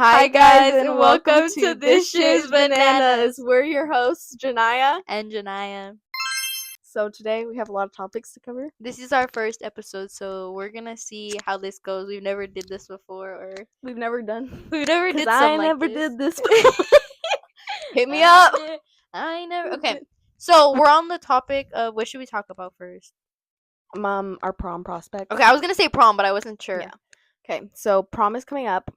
Hi guys, and welcome to This Shit's Bananas. We're your hosts, Geniah and Geniah. So today we have a lot of topics to cover. This is our first episode, so we're gonna see how this goes. We've never did this before, or We've never done. we've never did I something like never this. did this before. Hit me up. I never. Okay, so we're on the topic of what should we talk about first? Our prom prospects. Okay, I was gonna say prom, but I wasn't sure. Yeah. Okay, so prom is coming up.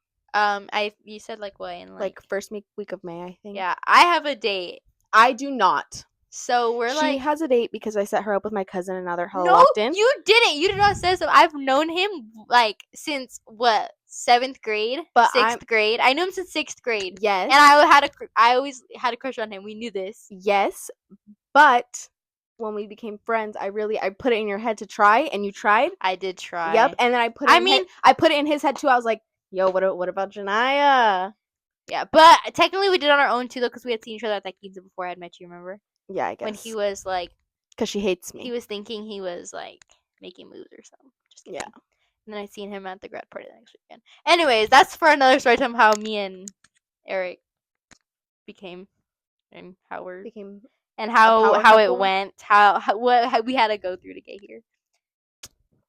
You said like what in like first week of May, I think. Yeah, I have a date. I do not. So She has a date because I set her up with my cousin and now they're hella No, locked in. you didn't. You did not say so. I've known him like since what 7th grade, But 6th grade. I knew him since 6th grade. Yes. And I always had a crush on him. We knew this. Yes, but when we became friends, I put it in your head to try, and you tried. I did try. Yep, and then I put it in his head too. I was like, "Yo, what about Geniah?" Yeah, but technically we did on our own too, though, because we had seen each other at that Giza before I had met you. Remember? Yeah, I guess. When he was like, because she hates me. He was thinking he was like making moves or something. Just kidding. Yeah. And then I seen him at the grad party the next weekend. Anyways, that's for another story time. How me and Eric became, and how we're became. And how it went, how we had to go through to get here.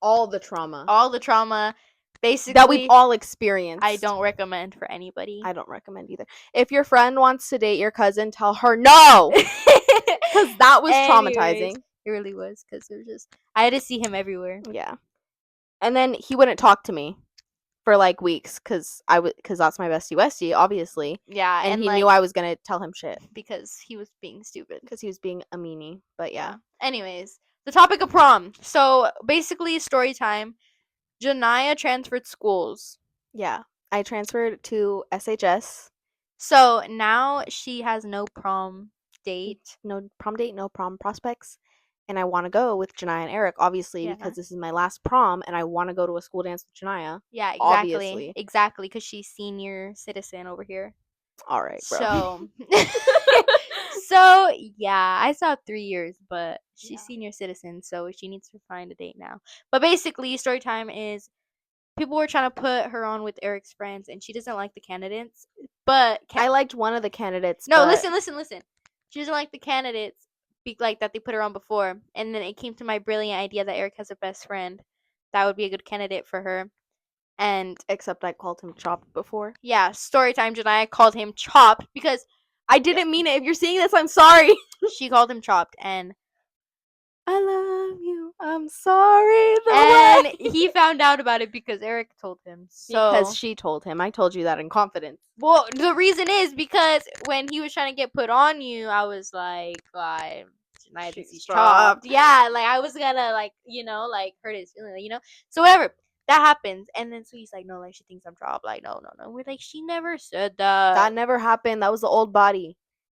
All the trauma, basically, that we've all experienced. I don't recommend for anybody. I don't recommend either. If your friend wants to date your cousin, tell her no, because that was traumatizing. It really was, because it was just I had to see him everywhere. Yeah, and then he wouldn't talk to me for like weeks because that's my bestie Westie, obviously. Yeah, and he knew I was gonna tell him shit because he was being stupid. Because he was being a meanie. But yeah. Anyways, the topic of prom. So basically, story time. Geniah transferred schools. Yeah, I transferred to SHS. So now she has no prom date. No prom date, no prom prospects. And I want to go with Geniah and Eric, obviously, because this is my last prom, and I want to go to a school dance with Geniah. Yeah, exactly. Obviously. Exactly, because she's senior citizen over here. All right, bro. So, yeah, I saw 3 years, but she's senior citizen, so she needs to find a date now. But basically, story time is people were trying to put her on with Eric's friends, and she doesn't like the candidates. But I liked one of the candidates. No, listen. She doesn't like the candidates like that they put her on before, and then it came to my brilliant idea that Eric has a best friend that would be a good candidate for her. And except I called him Chopped before. Yeah, story time. Geniah called him Chopped because I didn't mean it. If you're seeing this, I'm sorry. She called him Chopped, and I love you. I'm sorry. And he found out about it because Eric told him. Because she told him. I told you that in confidence. Well, the reason is because when he was trying to get put on you, I was like, she's Chopped. Yeah, like I was gonna like hurt his feelings, So whatever. That happens, and then so he's like, no, like she thinks I'm Chopped. Like no. We're like, she never said that. That never happened. That was the old body.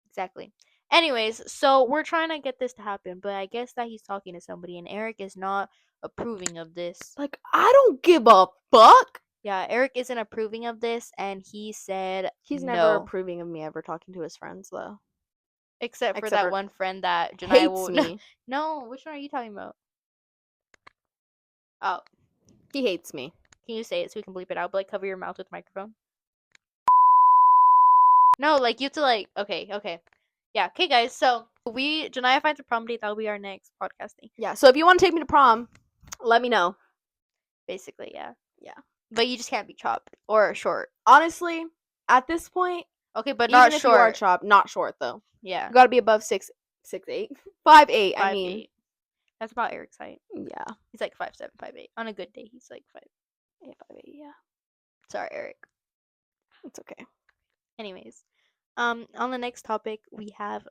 Exactly. Anyways, so we're trying to get this to happen, but I guess that he's talking to somebody, and Eric is not approving of this. Like, I don't give a fuck. Yeah, Eric isn't approving of this, and he said he's never approving of me ever talking to his friends, though. Except for that one friend that Geniah hates me. No, which one are you talking about? Oh. He hates me. Can you say it so we can bleep it out, but like cover your mouth with the microphone? No, like you have to like okay. Yeah, okay guys, so Geniah finds a prom date, that'll be our next podcasting. Yeah, so if you want to take me to prom, let me know. Basically, yeah. Yeah. But you just can't be Chopped or short. Honestly, at this point, okay, but not even short. If you are Chopped, not short though. Yeah. You gotta be above 6'8". 5'8", I mean. 5'8". That's about Eric's height. Yeah. He's like 5'7", 5'8". On a good day, he's like 5'8". Yeah, 5'8", yeah. Sorry, Eric. It's okay. Anyways. On the next topic, we have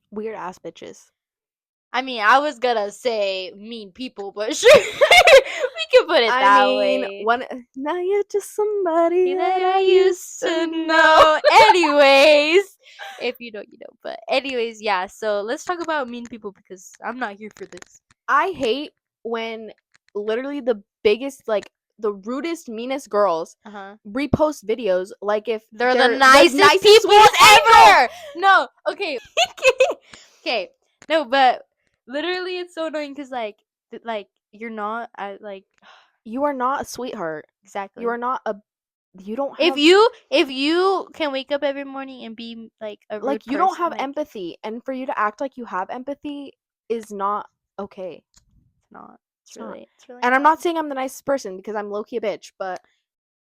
weird ass bitches. I mean, I was gonna say mean people, but sure, we can put it that way. Now you're just somebody that I used to know. Anyways, if you know, you know. But anyways, yeah. So let's talk about mean people because I'm not here for this. I hate when literally the biggest the rudest, meanest girls repost videos like if they're the nicest people ever. No, okay. Okay. No, but literally it's so annoying because like you're not you are not a sweetheart. Exactly. You are not a you don't have if you can wake up every morning and be like a rude like you person, don't have like, empathy, and for you to act like you have empathy is not okay. it's not. It's not. really And I'm not. not saying I'm the nicest person because I'm low-key a bitch, but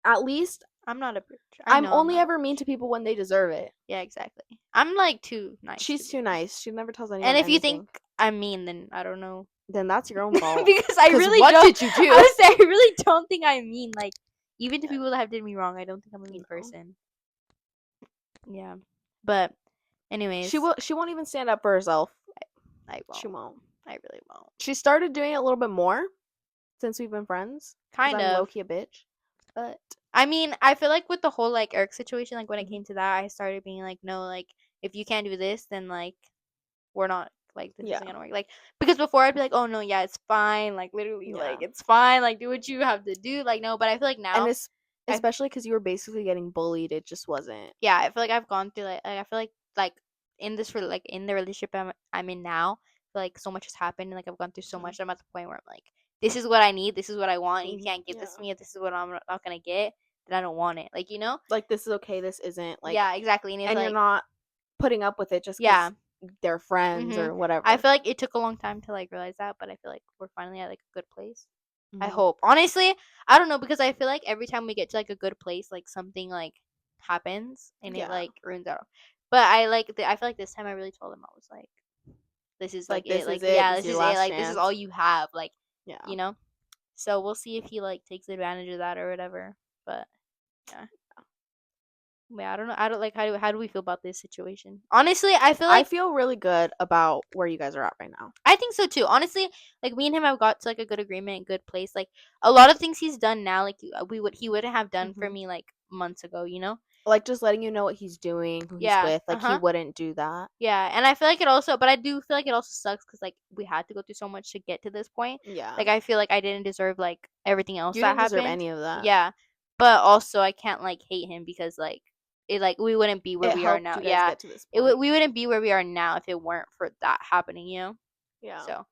at least I'm not a bitch. I'm only ever mean to people when they deserve it. Yeah, exactly. I'm like too nice. She's too nice. She never tells anyone And if anything. you think I'm mean, then I don't know. Then that's your own fault. Because I really what don't. did you do? I would say I really don't think I'm mean. Like, even to people that have did me wrong, I don't think I'm a mean person. Yeah, but anyways, she won't even stand up for herself. I won't. She won't. I really won't. She started doing it a little bit more since we've been friends. Kind of. I'm low-key a bitch. But I mean, I feel like with the whole like Eric situation, like when it came to that, I started being like, no, like if you can't do this, then like we're not like this isn't gonna work. Like because before I'd be like, oh no, yeah, it's fine. Like literally, like it's fine. Like do what you have to do. Like no, but I feel like now, and especially because you were basically getting bullied, it just wasn't. Yeah, I feel like I've gone through I feel like in this like in the relationship I'm in now, like so much has happened and like I've gone through so much. I'm at the point where I'm like, this is what I need. This is what I want. You can't give this to me. If this is what I'm not gonna get, then I don't want it. Like like this is okay. This isn't like yeah, exactly. And, and you're not putting up with it just because they're friends or whatever. I feel like it took a long time to like realize that, but I feel like we're finally at like a good place. I hope. Honestly, I don't know because I feel like every time we get to like a good place, like something like happens and it like ruins out. But I feel like this time I really told him I was like, this is like it. Like yeah, this is it. Like this is all you have. Like you know. So we'll see if he like takes advantage of that or whatever. But yeah. Yeah, I don't know. I don't like how do we feel about this situation? Honestly, I feel really good about where you guys are at right now. I think so too. Honestly, like me and him have got to like a good agreement, good place. Like a lot of things he's done now, like he wouldn't have done for me like months ago, you know? Like just letting you know what he's doing, who he's with. Like he wouldn't do that. Yeah, and I feel like it also, but I do feel like it also sucks because like we had to go through so much to get to this point. Yeah. Like I feel like I didn't deserve like everything else that happened. You didn't deserve any of that. Yeah, but also I can't like hate him because like it like we wouldn't be where we are now. Yeah, get to this point. We wouldn't be where we are now if it weren't for that happening. You know. Yeah. So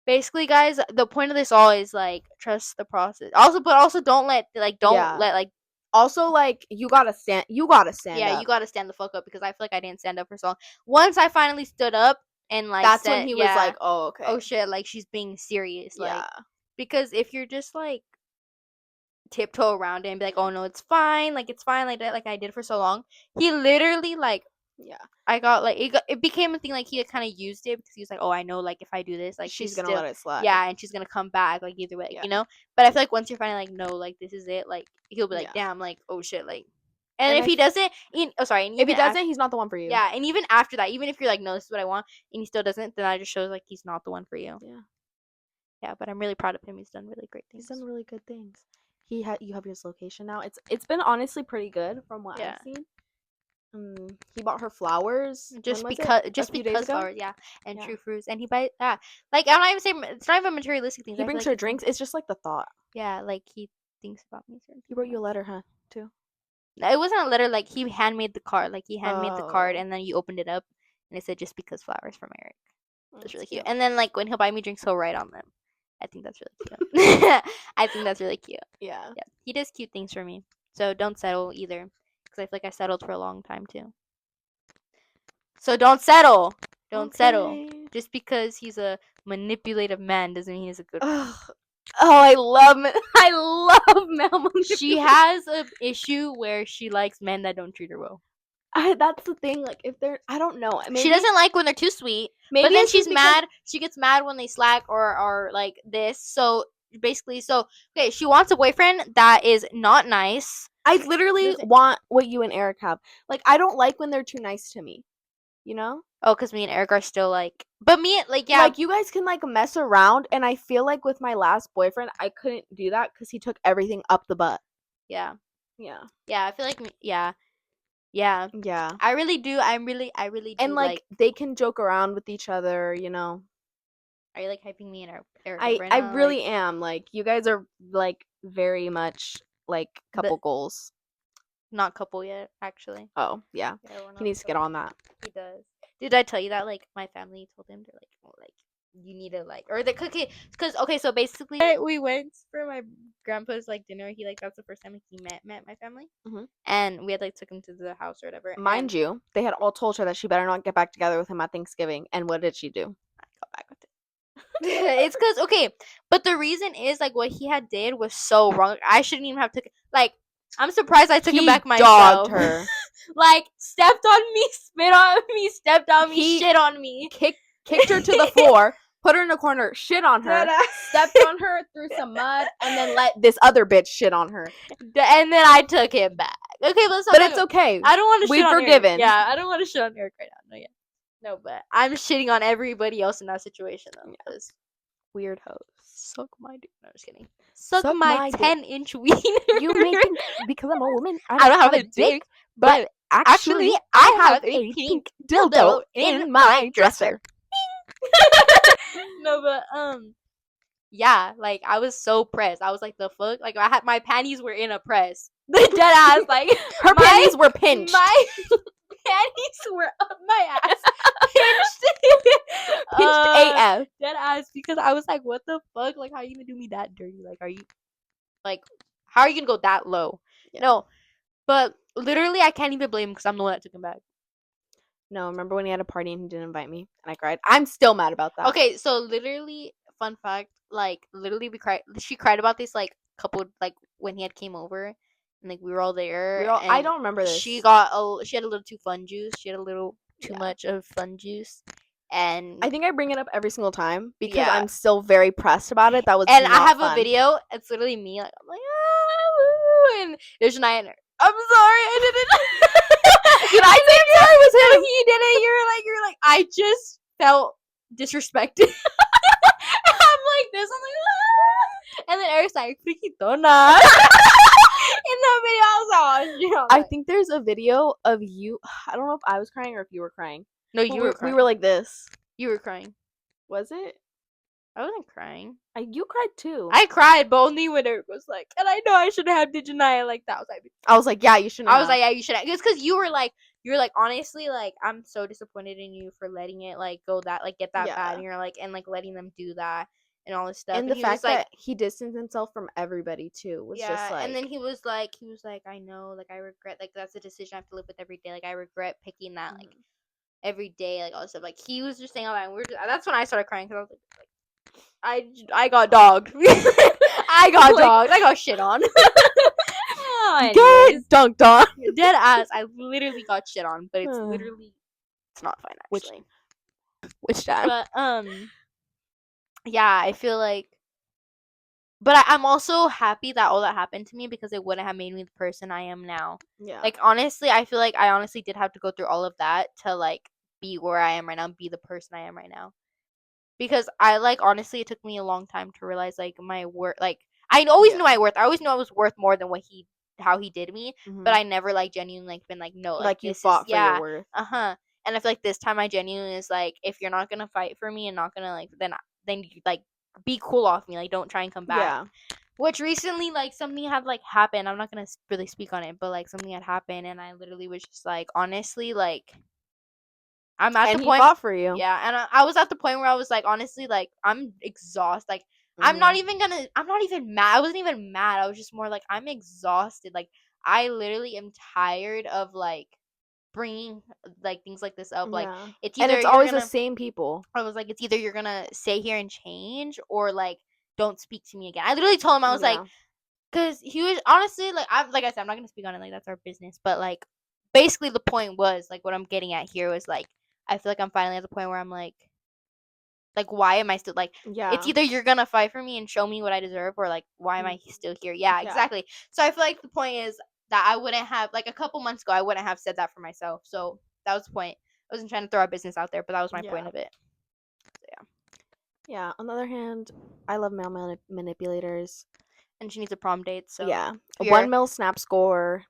basically, guys, the point of this all is like trust the process. Also don't let like. Also, like you gotta stand. Yeah, up. You gotta stand the fuck up because I feel like I didn't stand up for so long. Once I finally stood up and like that's when he was like, oh okay, oh shit, like she's being serious. Like because if you're just like tiptoe around it and be like, oh no, it's fine, like that, like I did for so long. He literally like I got like it became a thing like he kind of used it because he was like, oh I know like if I do this like she's gonna let it slide. Yeah, and she's gonna come back like either way, you know. But I feel like once you're finally like no like this is it, like he'll be like damn like oh shit like. And if he doesn't, if he doesn't, he's not the one for you. Yeah, and even after that, even if you're like, no, this is what I want, and he still doesn't, then that just shows like he's not the one for you. Yeah. Yeah, but I'm really proud of him. He's done really great things. He's done really good things. You have his location now. It's been honestly pretty good from what I've seen. He bought her flowers just because flowers, and true fruits, and he buys like I'm not even saying it's not even materialistic things. He brings her drinks. It's just like the thought. Yeah, like he thinks about me. He wrote you a letter, huh? Too. It wasn't a letter. Like he handmade the card. Like he handmade the card, and then you opened it up, and it said just because flowers from Eric. That's really cute. And then like when he'll buy me drinks, he'll write on them. I think that's really cute. I think that's really cute. Yeah. He does cute things for me. So don't settle either. Because I feel like I settled for a long time too. So don't settle. Don't settle. Just because he's a manipulative man doesn't mean he's a good man. Oh, I love male manipulation. She has an issue where she likes men that don't treat her well. That's the thing. Like, if they're, I don't know. Maybe, she doesn't like when they're too sweet. Maybe but then she's mad. She gets mad when they slack or like this. So basically, okay, she wants a boyfriend that is not nice. I literally want what you and Eric have. Like, I don't like when they're too nice to me. You know? Oh, because me and Eric are still like, but me like like you guys can like mess around, and I feel like with my last boyfriend, I couldn't do that because he took everything up the butt. Yeah. I feel like Yeah. I really do. I really do. And like they can joke around with each other, you know. Are you like hyping me and Eric? I really am. Like you guys are like very much like couple goals. Not couple yet, actually. Oh yeah. He needs to get on that. He does. Did I tell you that like my family told him to like you need to like, or the cookie, because okay, so basically we went for my grandpa's like dinner. He like that's the first time he met my family, and we had like took him to the house or whatever. Mind you, they had all told her that she better not get back together with him at Thanksgiving. And what did she do? I got back with it. It's because okay, but the reason is like what he had did was so wrong. I shouldn't even have took like. I'm surprised I took him back myself. Dogged her. Like stepped on me, spit on me, stepped on me, shit on me, kicked her to the floor, put her in a corner, shit on her, stepped on her, threw some mud, and then let this other bitch shit on her. And then I took him back. Okay, but it's okay. I don't want to. We've forgiven. Eric. Yeah, I don't want to shit on Eric right now. No, yeah. No, but I'm shitting on everybody else in that situation though. Because weird hoes. Suck my dick. No, just kidding. Suck my 10-inch wiener. You make it because I'm a woman. I don't have a dick, but actually I have a pink dildo in my dresser. No, but yeah, like I was so pressed. I was like, the fuck? Like I had my panties were in a press. The dead ass, like her panties were pinched. My panties were up my ass, pinched AF. Dead ass, because I was like, what the fuck? Like, how are you gonna do me that dirty? Like, are you like, how are you gonna go that low? Yeah. No, but literally, I can't even blame him because I'm the one that took him back. No, remember when he had a party and he didn't invite me and I cried? I'm still mad about that. Okay, so literally, fun fact, like literally we cried. She cried about this like couple like when he had came over and like we were all there. I don't remember this. She had a little too fun juice. She had a little too much of fun juice. And I think I bring it up every single time because I'm still very pressed about it. That was and not I have fun. a video. It's literally me. Like I'm like, ah, and there's Geniah in her. I'm sorry, I didn't. Did I say I'm sorry? Was him? He did it. You're like, I just felt disrespected. I'm like this. I'm like, ah. And then Eric's like, "Friquitona." In the video, I was like, you know, I think there's a video of you. I don't know if I was crying or if you were crying. No, you were crying. We were like this. You were crying. Was it? I wasn't crying. You cried too. I cried, but only when Eric was like, and I know I shouldn't have did Geniah like that. I was like, yeah, you shouldn't. I was like, yeah, you should. It's because you were like, honestly, like, I'm so disappointed in you for letting it like go that like get that bad, and you're like, and like letting them do that and all this stuff. And the fact that he distanced himself from everybody too was just like. And then he was like, I know, like I regret, like that's a decision I have to live with every day. Like I regret picking that, like every day, like all this stuff. Like he was just saying all that. And that's when I started crying because I was like. I got dogged. I got dogged. I got shit on. Get dunked on. Dead ass. I literally got shit on, but it's not fine actually. Which time? But yeah, I feel like. But I'm also happy that all that happened to me because it wouldn't have made me the person I am now. Yeah. Like honestly, I feel like I honestly did have to go through all of that to like be where I am right now, be the person I am right now. Because I like honestly, it took me a long time to realize like my worth. Like I always knew my worth. I always knew I was worth more than how he did me. But I never like genuinely like been like no. Like you fought for your worth. And I feel like this time I genuinely is like if you're not gonna fight for me and not gonna like then you like be cool off me. Like don't try and come back. Yeah. Which recently like something had like happened. I'm not gonna really speak on it, but like something had happened and I literally was just like honestly like. I'm at the point. He fought for you. Yeah, and I was at the point where I was like, honestly, like I'm exhausted. Like I'm not even mad. I wasn't even mad. I was just more like I'm exhausted. Like I literally am tired of like bringing like things like this up. Like it's either and it's always the same people. I was like, it's either you're gonna stay here and change or like don't speak to me again. I literally told him I was like, because he was honestly like I said I'm not gonna speak on it. Like that's our business, but like basically the point was like what I'm getting at here was like. I feel like I'm finally at the point where I'm like, why am I still, like, it's either you're going to fight for me and show me what I deserve, or, like, why am I still here? Yeah, exactly. So I feel like the point is that I wouldn't have, like, a couple months ago, I wouldn't have said that for myself. So that was the point. I wasn't trying to throw our business out there, but that was my point of it. So, yeah. On the other hand, I love male manipulators. And she needs a prom date, so. Yeah. A 1 mil snap score.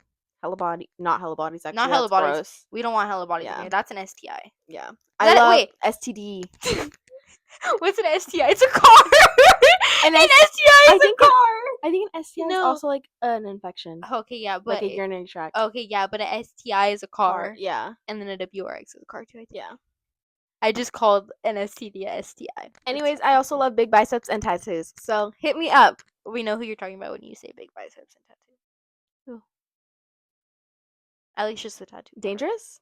Not hella bodies, actually. Not hella bodies. Gross. We don't want hella bodies in here. That's an STI. Yeah. I love STD. What's an STI? It's a car. An STI is a car. I think an STI is also like an infection. Okay, yeah, but like a urinary tract. Okay, yeah, but an STI is a car. Yeah. And then a WRX is a car too. I think. Yeah. I just called an STD a STI. Anyways, I also love big biceps and tattoos. So hit me up. We know who you're talking about when you say big biceps and tattoos. Who? At least just the tattoo. Dangerous?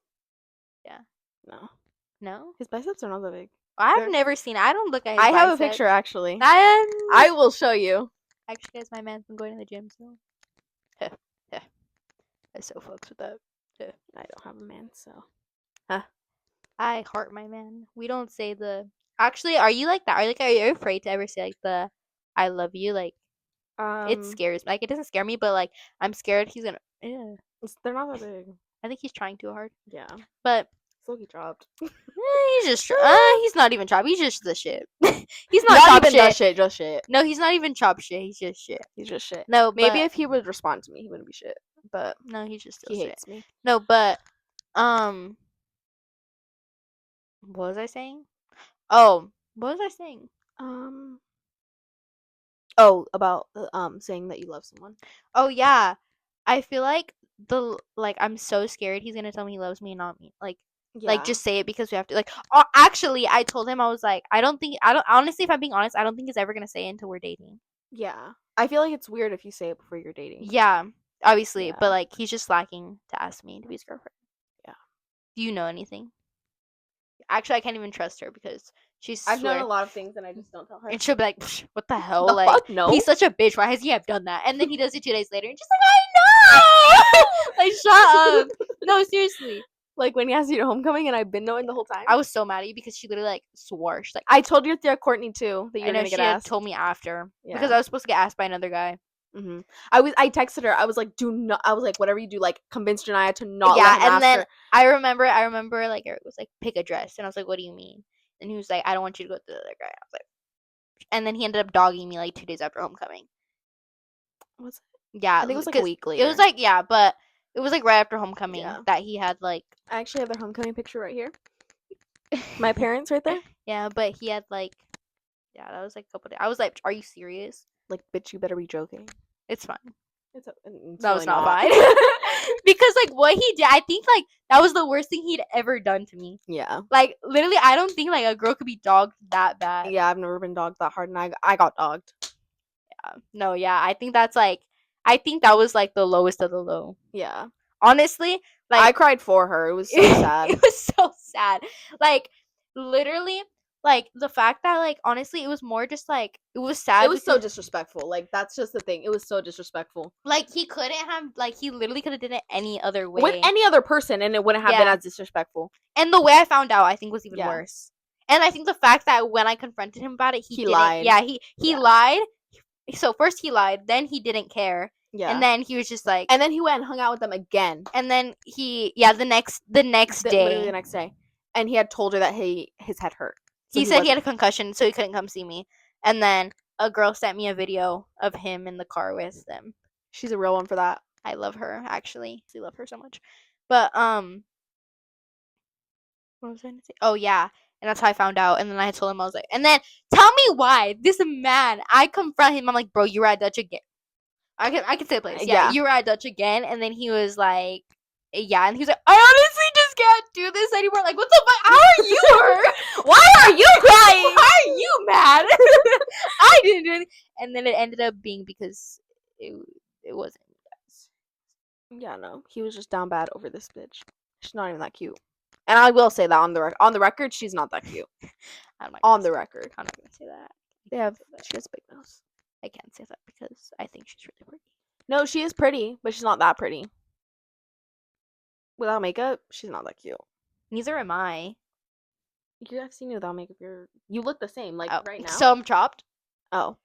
Yeah. No. No? His biceps are not that big. I've never seen it. I don't look at his I have biceps. a picture actually. I will show you. Actually, guys, my man's been going to the gym, so. I so fucks with that. I don't have a man, so. I heart my man. We don't say the. Actually, are you like that? Are you afraid to ever say like the "I love you"? Like, it scares me. Like, it doesn't scare me, but like I'm scared he's gonna. Yeah. They're not that big. I think he's trying too hard. Yeah. But so he dropped. He's just. He's not even chop. He's just the shit. He's not chop even shit. The shit. Just shit. No, he's not even chop shit. He's just shit. He's just shit. No, maybe if he would respond to me, he wouldn't be shit. But no, he's just still he shit. hates me. No, but what was I saying? Oh, what was I saying? Oh, about saying that you love someone. Oh yeah, I feel like I'm so scared he's gonna tell me he loves me and not me. Like just say it because we have to. Like, actually, I told him I was like, I don't honestly, if I'm being honest, I don't think he's ever gonna say it until we're dating. Yeah, I feel like it's weird if you say it before you're dating. Yeah, obviously, but like he's just slacking to ask me to be his girlfriend. Yeah. Do you know anything? Actually, I can't even trust her because I've known a lot of things and I just don't tell her. And she'll be like, "What the hell? The like, fuck no. He's such a bitch. Why has he have done that?" And then he does it 2 days later, and she's like, "I know." Like, shut up. No, seriously. Like when he asked you to homecoming, and I've been knowing the whole time. I was so mad at you because she literally like swore. She's like, I told you through Courtney too that you were gonna get asked. She told me after because I was supposed to get asked by another guy. Mm-hmm. I texted her. I was like, do not. I was like, whatever you do, like convince Geniah to not. Yeah, let him and then her. I remember like Eric was like, pick a dress, and I was like, what do you mean? And he was like, I don't want you to go to the other guy. I was like, and then he ended up dogging me like 2 days after homecoming. Was it? Yeah, I think it was like a week later. It was like but it was like right after homecoming that he had like. I actually have their homecoming picture right here. My parents right there. Yeah, but he had like, that was like a couple days. I was like, are you serious? Like, bitch, you better be joking. It's fine. It's that was not fine. Because like what he did, I think like that was the worst thing he'd ever done to me. Yeah. Like literally, I don't think like a girl could be dogged that bad. Yeah, I've never been dogged that hard, and I got dogged. Yeah. No, yeah, I think that was like the lowest of the low. Yeah. Honestly, like I cried for her. It was so sad. It was so sad. Like literally, like the fact that like honestly it was more just like it was sad. It was so disrespectful. Like that's just the thing. It was so disrespectful. Like he couldn't have like he literally could have did it any other way. With any other person and it wouldn't have been as disrespectful. And the way I found out I think was even worse. And I think the fact that when I confronted him about it, he lied. Yeah, he lied. So first he lied, then he didn't care. Yeah. And then he was just like, and then he went and hung out with them again. And then the next day. Literally the next day. And he had told her that his head hurt. So he said he had a concussion, so he couldn't come see me. And then a girl sent me a video of him in the car with them. She's a real one for that. I love her, actually. I love her so much. But what was I gonna say? Oh yeah. And that's how I found out. And then I told him, I was like, and then tell me why this man, I confront him. I'm like, bro, you were at Dutch again. I can say the place. Yeah, you were at Dutch again. And then he was like, yeah. And he was like, I honestly just can't do this anymore. Like, what the fuck? How are you hurt? Why are you crying? Why are you mad? I didn't do anything. And then it ended up being because it wasn't you guys. Yeah, no. He was just down bad over this bitch. She's not even that cute. And I will say that on the record, she's not that cute. On the record. I'm not gonna say that. She has a big nose. I can't say that because I think she's really pretty. No, she is pretty, but she's not that pretty. Without makeup, she's not that cute. Neither am I. I've seen you without makeup. You look the same, like right now. So I'm chopped. Oh.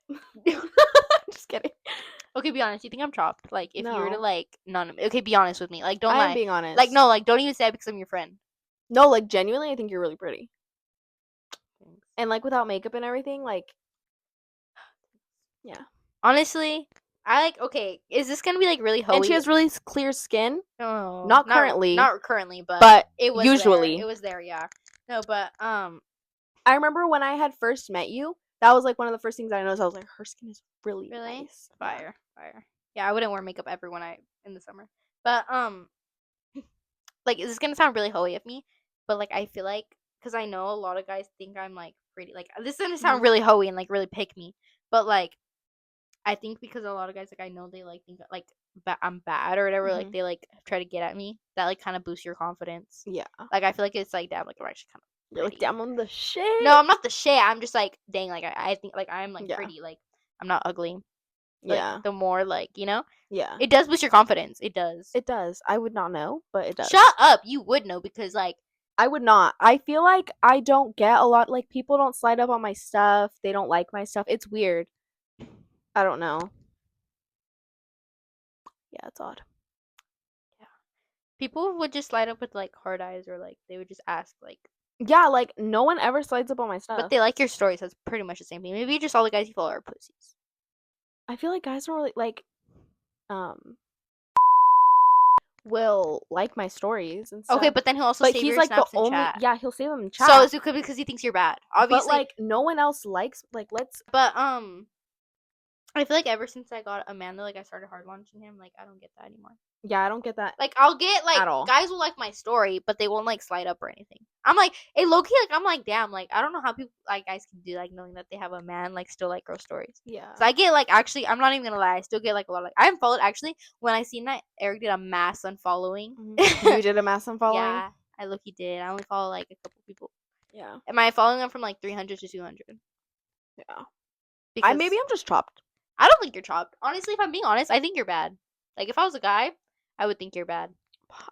Just kidding. Okay, be honest. You think I'm chopped? Like, if you were to like, okay, be honest with me. Like, don't lie. I'm being honest. Like, no, like, don't even say it because I'm your friend. No, like, genuinely, I think you're really pretty. Thanks. And like, without makeup and everything, like, yeah. Honestly, I like. Okay, is this gonna be like really hoey? And she has really clear skin. Oh, not currently, but it was usually there. It was there. Yeah. No, but I remember when I had first met you. That was like one of the first things I noticed. I was like, her skin is really nice. Fire. Yeah, I wouldn't wear makeup ever in the summer. But like, this is gonna sound really hoey of me, but like, I feel like because I know a lot of guys think I'm like pretty. Like this is gonna sound really hoey and like really pick me, but like I think because a lot of guys like I know they like think like I'm bad or whatever. Like they like try to get at me. That like kind of boosts your confidence. Yeah. Like I feel like it's like damn, like I'm actually kind of. You're like damn, I'm the shit. No, I'm not the shit. I'm just like dang, like I think like I'm like pretty. Like I'm not ugly. Like, the more like it does boost your confidence. It does. It does. I would not know, but it does. Shut up. You would know because like I would not. I feel like I don't get a lot. Like people don't slide up on my stuff. They don't like my stuff. It's weird. I don't know. Yeah, it's odd. Yeah. People would just slide up with like hard eyes or like they would just ask like. Yeah, like no one ever slides up on my stuff. But they like your stories. That's pretty much the same thing. Maybe just all the guys you follow are pussies. I feel like guys don't really like will like my stories and stuff. Okay, but then he'll also save your snaps in chat. Yeah, he'll save them in chat. So it's because he thinks you're bad. Obviously. But like no one else likes But I feel like ever since I got Amanda, like I started hard launching him, like I don't get that anymore. Yeah, I don't get that. Like I'll get like guys will like my story, but they won't like slide up or anything. I'm like, hey, low key, like I'm like, damn, like I don't know how people like guys can do like knowing that they have a man like still like girl stories. Yeah. So I get like actually, I'm not even gonna lie, I still get like a lot of like I haven't followed actually when I seen that Eric did a mass unfollowing. You did a mass unfollowing? Yeah, I low key did. I only follow like a couple people. Yeah. Am I following them from like 300 to 200? Yeah. Because Maybe I'm just chopped. I don't think you're chopped. Honestly, if I'm being honest, I think you're bad. Like if I was a guy, I would think you're bad.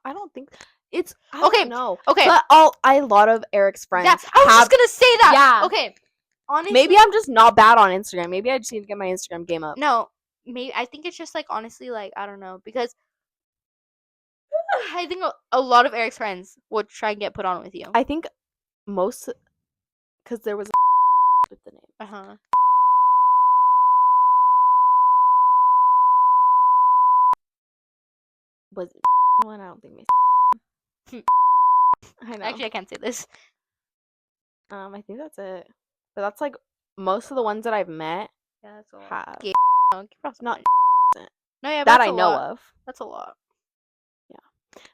I don't think it's okay. No. Okay. But a lot of Eric's friends. Yeah, I was just gonna say that. Yeah. Okay. Honestly, maybe I'm just not bad on Instagram. Maybe I just need to get my Instagram game up. No, maybe I think it's just like honestly, like I don't know because I think a lot of Eric's friends would try and get put on with you. I think most because there was with the name. Was it one? I don't think I know. Actually, I can't say this. I think that's it. But that's like most of the ones that I've met. Yeah, that's a lot. Have not. No, yeah, that I know of. That's a lot. Yeah,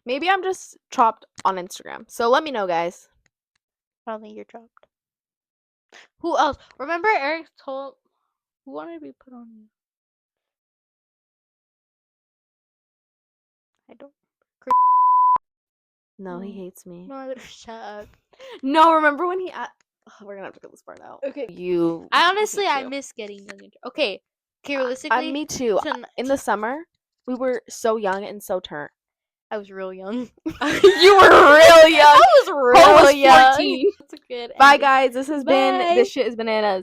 maybe I'm just chopped on Instagram. So let me know, guys. I don't think you're chopped. Who else? Remember Eric told who wanted to be put on you? I don't. No, he hates me. No, shut up. No, remember when he? We're gonna have to cut this part out. Okay. I honestly, I miss getting young. Okay, realistically, me too. In the summer, we were so young and so turned. I was real young. You were real young. I was real young. 14. That's a good. Bye, guys. This shit is bananas.